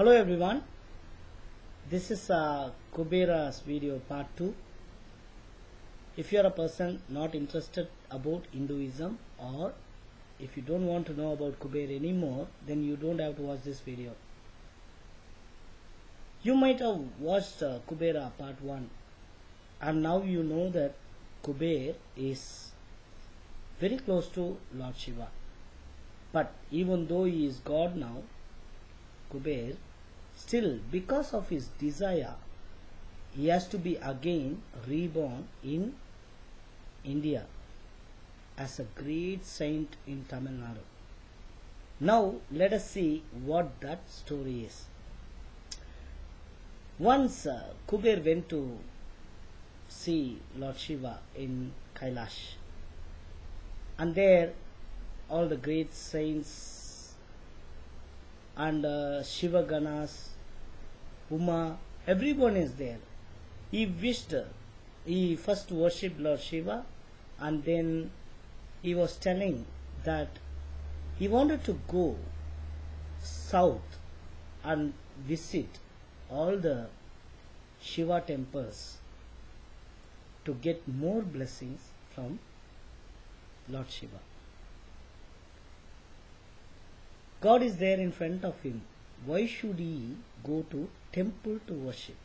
Hello everyone, this is Kubera's video part 2. If you are a person not interested about Hinduism, or if you don't want to know about Kuber anymore, then you don't have to watch this video. You might have watched Kubera part 1, and now you know that Kuber is very close to Lord Shiva. But even though he is God now, Kuber, still because of his desire, he has to be again reborn in India as a great saint in Tamil Nadu. Now let us see what that story is. Once Kuber went to see Lord Shiva in Kailash, and there all the great saints and Shiva Ganas, Uma, everyone is there. He wished, he first worshipped Lord Shiva, and then he was telling that he wanted to go south and visit all the Shiva temples to get more blessings from Lord Shiva. God is there in front of him. Why should he go to temple to worship?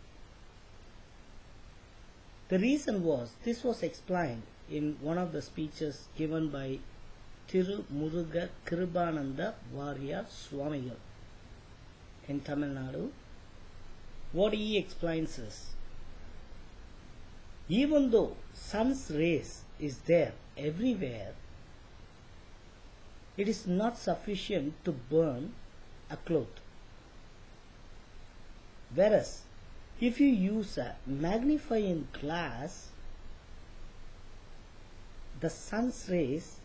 The reason was, this was explained in one of the speeches given by Thiru Muruga Kribananda Varya Swamigal in Tamil Nadu. What he explains is, even though sun's rays is there everywhere, it is not sufficient to burn a cloth. Whereas, if you use a magnifying glass, the sun's rays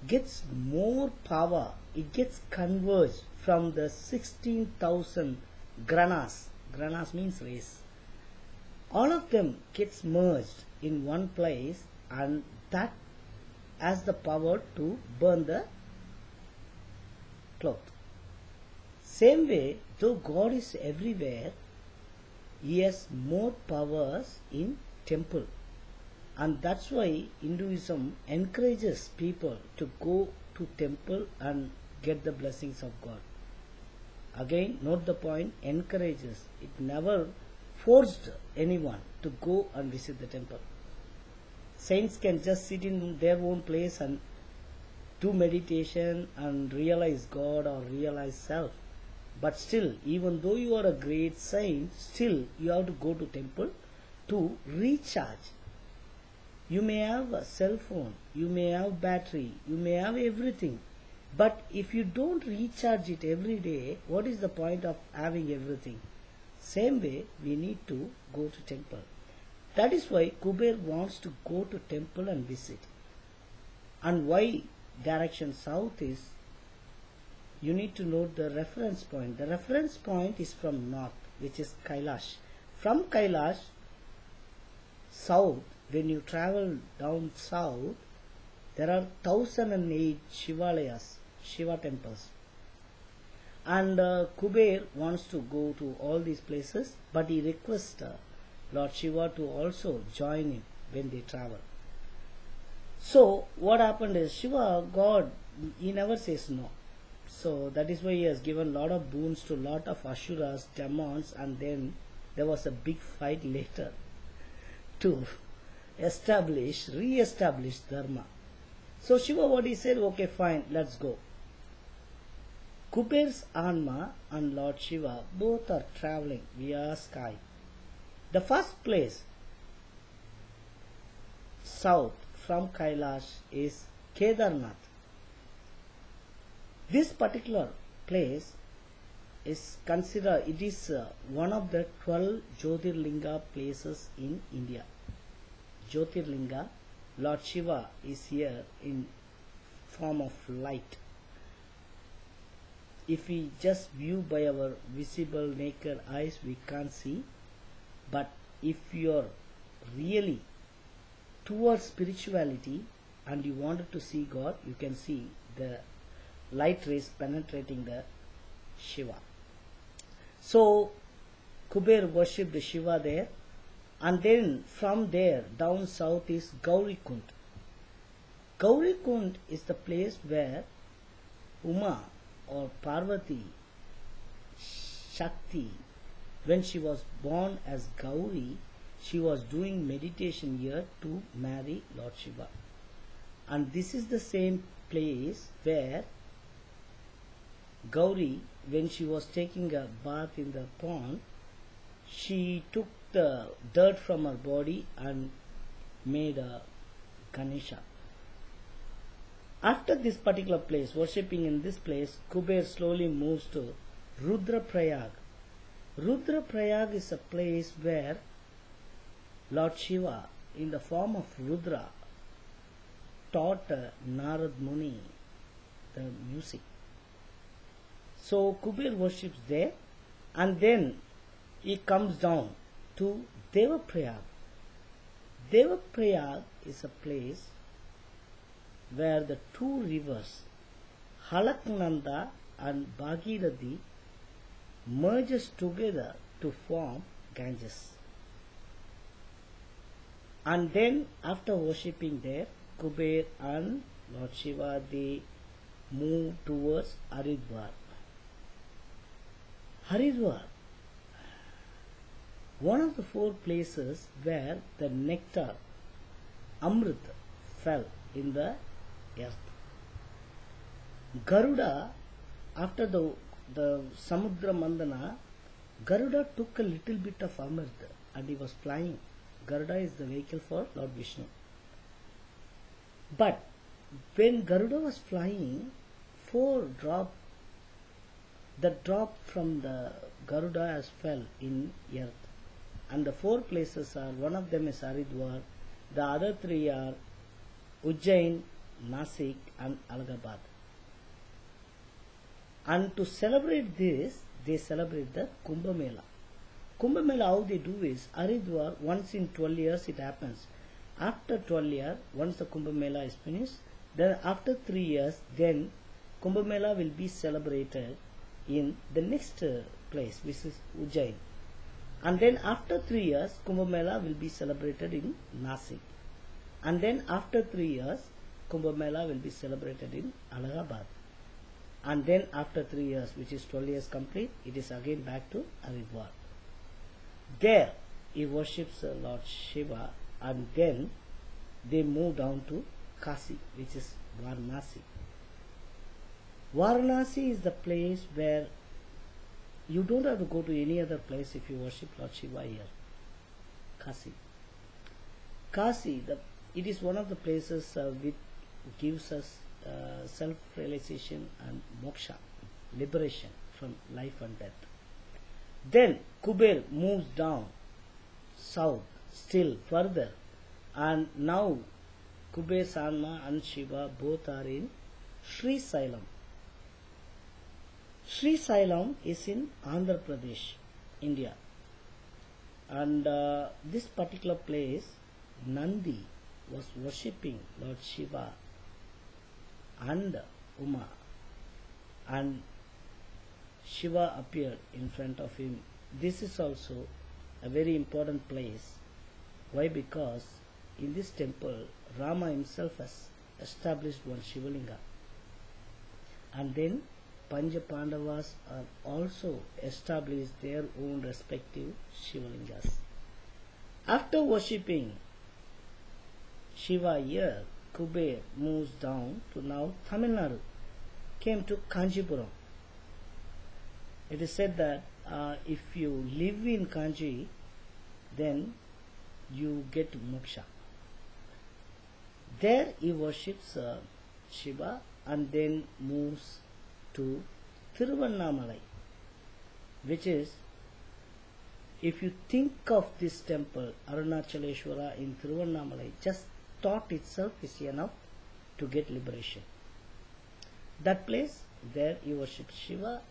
gets more power. It gets converged from the 16,000 granas. Granas means rays. All of them gets merged in one place, and that has the power to burn the cloth. Same way, though God is everywhere, he has more powers in temple, and that's why Hinduism encourages people to go to temple and get the blessings of God. Again, note the point, encourages. It never forced anyone to go and visit the temple. Saints can just sit in their own place and do meditation and realize God or realize self. But still, even though you are a great saint, still you have to go to temple to recharge. You may have a cell phone, you may have battery, you may have everything. But if you don't recharge it every day, what is the point of having everything? Same way, we need to go to temple. That is why Kuber wants to go to temple and visit. And why direction south is, you need to note the reference point. The reference point is from north, which is Kailash. From Kailash, south, when you travel down south, there are 1008 Shivalayas, Shiva temples. And Kuber wants to go to all these places, but he requests Lord Shiva to also join him when they travel. So what happened is, Shiva, God, he never says no. So that is why he has given lot of boons to lot of Asuras, demons, and then there was a big fight later to re-establish Dharma. So Shiva, what he said, okay fine, let's go. Kuber's Anma and Lord Shiva both are traveling via sky. The first place south from Kailash is Kedarnath. This particular place is considered, it is one of the 12 Jyotirlinga places in India. Jyotirlinga, Lord Shiva is here in form of light. If we just view by our visible naked eyes, we can't see. But if you are really towards spirituality and you wanted to see God, you can see the light rays penetrating the Shiva. So Kuber worshipped Shiva there, and then from there down south is Gauri Kund. Gauri Kund is the place where Uma or Parvati, Shakti, when she was born as Gauri, she was doing meditation here to marry Lord Shiva. And this is the same place where Gauri, when she was taking a bath in the pond, she took the dirt from her body and made a Ganesha. After this particular place, worshipping in this place, Kuber slowly moves to Rudra Prayag. Rudra Prayag is a place where Lord Shiva, in the form of Rudra, taught Narad Muni the music. So Kuber worships there, and then he comes down to Devaprayag. Devaprayag is a place where the two rivers, Halaknanda and Bhagirathi, merges together to form Ganges. And then after worshipping there, Kuber and Lord Shiva, they move towards Haridwar. Haridwar, one of the four places where the nectar, Amrit, fell in the earth. Garuda, after the Samudra Mandana, Garuda took a little bit of Amrit and he was flying. Garuda is the vehicle for Lord Vishnu. But when Garuda was flying, the drop from the Garuda has fell in earth. And the four places are, one of them is Haridwar, the other three are Ujjain, Nasik and Allahabad. And to celebrate this, they celebrate the Kumbh Mela. Kumbh Mela, how they do is, Haridwar, once in 12 years it happens. After 12 years, once the Kumbh Mela is finished, then after 3 years, then Kumbh Mela will be celebrated in the next place, which is Ujjain. And then after 3 years, Kumbh Mela will be celebrated in Nasik. And then after 3 years, Kumbh Mela will be celebrated in Allahabad. And then after 3 years, which is 12 years complete, it is again back to Haridwar. There he worships Lord Shiva, and then they move down to Kasi, which is Varanasi. Varanasi is the place where you don't have to go to any other place if you worship Lord Shiva here. Kasi. Kasi, it is one of the places which gives us self-realization and moksha, liberation from life and death. Then Kuber moves down south, still further, and now Kuber, Sanma and Shiva both are in Sri Salem. Sri Salem is in Andhra Pradesh, India. And this particular place, Nandi was worshipping Lord Shiva and Uma, and Shiva appeared in front of him. This is also a very important place. Why? Because in this temple, Rama himself has established one Shivalinga, and then Pancha Pandavas are also established their own respective Shivalingas. After worshipping Shiva here, Kuber moves down to now Tamil Nadu, came to Kanchipuram. It is said that if you live in Kanchi, then you get moksha. There he worships Shiva and then moves to Tiruvannamalai, which is, if you think of this temple, Arunachaleshwara in Tiruvannamalai, just thought itself is enough to get liberation. That place, there he worships Shiva,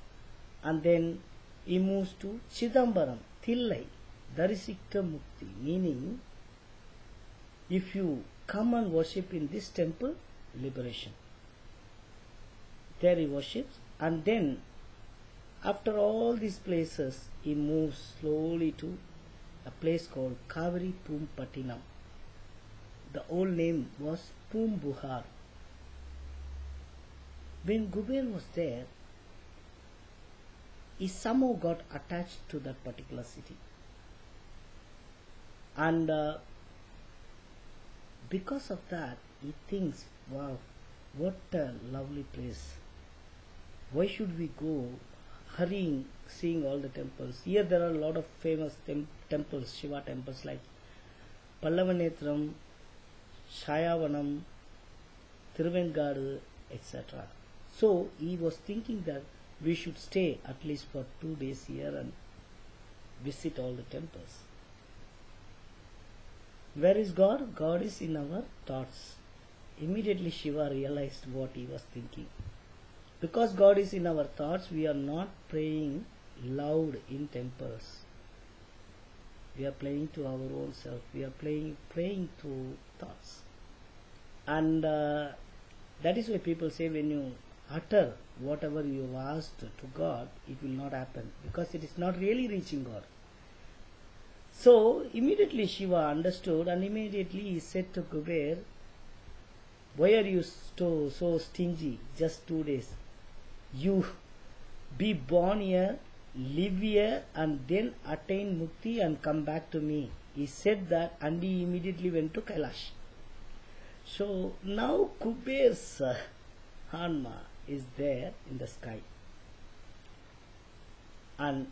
and then he moves to Chidambaram, Thillai, Darisika Mukti, meaning if you come and worship in this temple, liberation. There he worships, and then After all these places, he moves slowly to a place called Kanchipuram. The old name was Pumbuhar. When Kuber was there, he somehow got attached to that particular city. And because of that, he thinks, wow, what a lovely place. Why should we go hurrying, seeing all the temples? Here there are a lot of famous temples, Shiva temples like Pallavanetram, Shayavanam, Thiruvenkadu, etc. So he was thinking that we should stay at least for 2 days here and visit all the temples. Where is God? God is in our thoughts. Immediately Shiva realized what he was thinking. Because God is in our thoughts, we are not praying loud in temples. We are praying to our own self. We are praying to thoughts. And that is why people say when you utter whatever you have asked to God, it will not happen, because it is not really reaching God. So immediately Shiva understood, and immediately he said to Kuber, why are you so stingy? Just 2 days. You be born here, live here, and then attain mukti and come back to me. He said that, and he immediately went to Kailash. So now Kuber's Hanma is there in the sky. And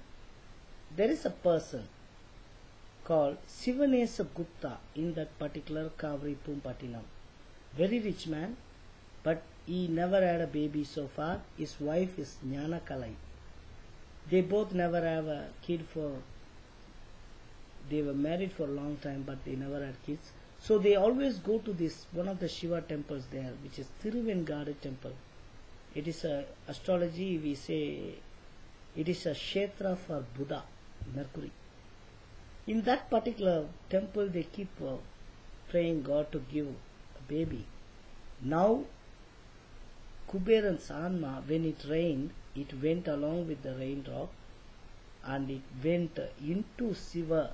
there is a person called Sivanesa Gupta in that particular Kanchipuram. Very rich man, but he never had a baby so far. His wife is Jnana Kalai. They both never have a kid they were married for a long time, but they never had kids. So they always go to this, one of the Shiva temples there, which is Thiruvenkadu temple. It is a astrology, we say, it is a kshetra for Buddha, Mercury. In that particular temple, they keep praying God to give a baby. Now, Kuberan's Anma, when it rained, it went along with the raindrop, and it went into Shiva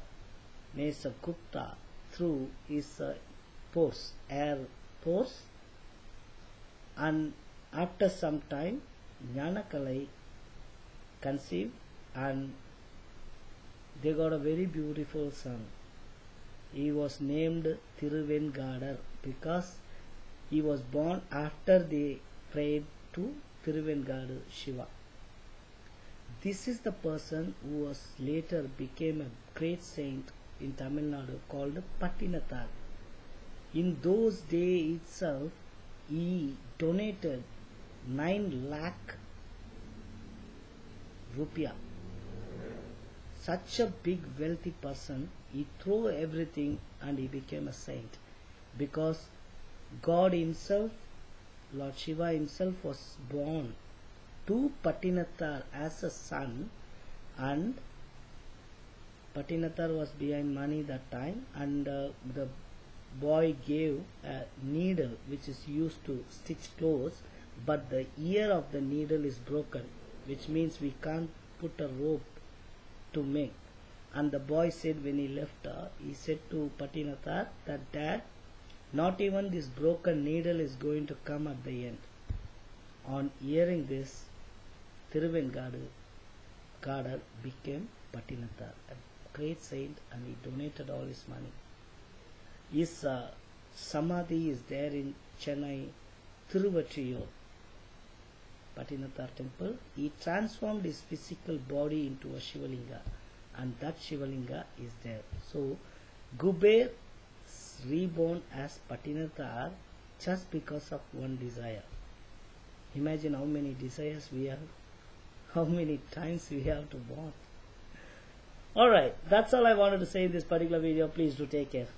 Nesa Gupta through his pores, air pores, and after some time, Jnana Kalai conceived, and they got a very beautiful son. He was named Thiruvenkadu because he was born after they prayed to Thiruvenkadu Shiva. This is the person who was later became a great saint in Tamil Nadu called Pattinathar. In those days itself, he donated 9 lakh rupiah. Such a big wealthy person, he threw everything and he became a saint, because God himself, Lord Shiva himself, was born to Pattinathar as a son, and Pattinathar was behind money that time, and the boy gave a needle which is used to stitch clothes, but the ear of the needle is broken, which means we can't put a rope to make. And the boy said, when he left, he said to Pattinathar that, Dad, not even this broken needle is going to come at the end. On hearing this, Thiruvenkadu became Pattinathar, a great saint, and he donated all his money. His samadhi is there in Chennai, Thiruvattriyur, Pattinathar temple. He transformed his physical body into a Shivalinga, and that Shivalinga is there. So Kuber reborn as Pattinathar just because of one desire. Imagine how many desires we have, how many times we have to born. Alright, that's all I wanted to say in this particular video. Please do take care.